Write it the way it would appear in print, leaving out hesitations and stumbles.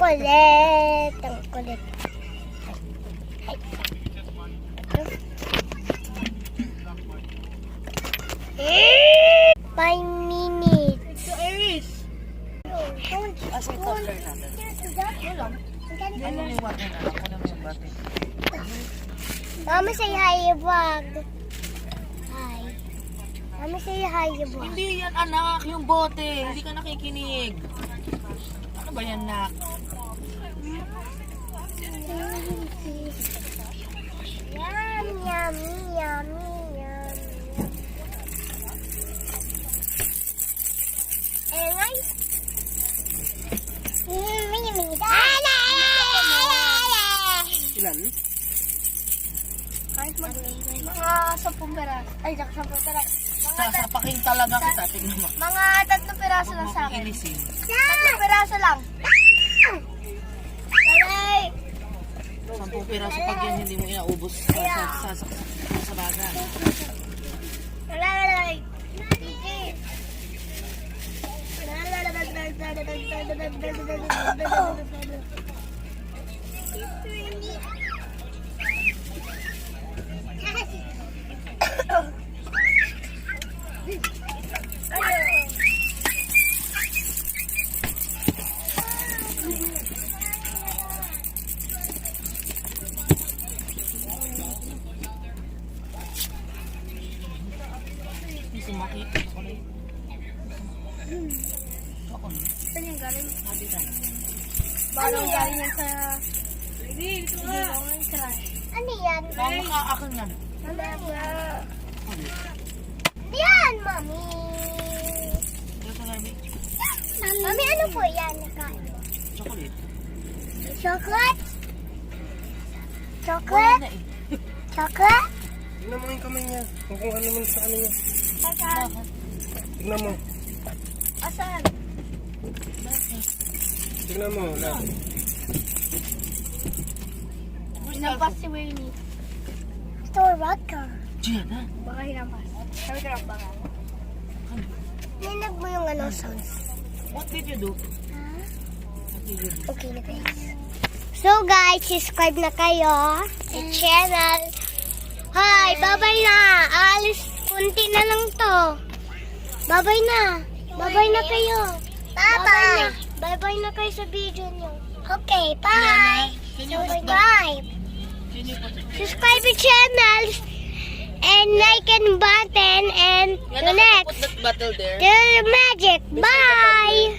kulit. Ang kulit. 5 minutes. Ito, Iris. Asa yung toddler natin? Wala. Ano yung water na? Ako naman yung water. Mama, say hi, vlog. Hi. Mama, say hi, vlog. Hindi yan, anak. Yung bote. Hindi ka nakikinig. Ano ba yan, nak? Yum, yummy, yummy, yum. And rice. Mini, mini. Ilan? Kahit mga 10 peraso. Ay, 10 peraso. Sasapaking talaga kita. Tignan mo. Mga 3 peraso lang sa akin. Ilisin. 3 peraso lang. Alay! 10 piraso pag yan hindi mo inaubos sa baga. Alay! Hindi sumaki. Ako na yun. Ako na. Saan yung galing? Hati tayo. Parang galing yan sa... Ano yan? Mama ka akin yan. Yan, Mami! Ito sa namin. Mami, ano po yan? Nakain mo? Chocolate. Chocolate? Wala Chocolate? na eh. Chocolate? Tignan mo yung kamay niya. Kung ano man sa ano niya. Asan? Tignan mo. Asan? Tignan mo. Wala. Hinampas si Winnie. Store vodka. Diyan ha. Baka hinampas. Sabi ko lang baka. Ninag mo yung ano sounds. What did you do? What did you do? Okay na guys. So guys, subscribe na kayo sa channel. Hi, bye-bye na. Alis, kunti na lang to. Bye-bye na. Bye-bye na kayo. Bye-bye. Bye-bye na kayo sa video nyo. Okay, bye. Subscribe. Subscribe to channels and like and button and Yan the na, next. put that bottle there. The magic. Bye.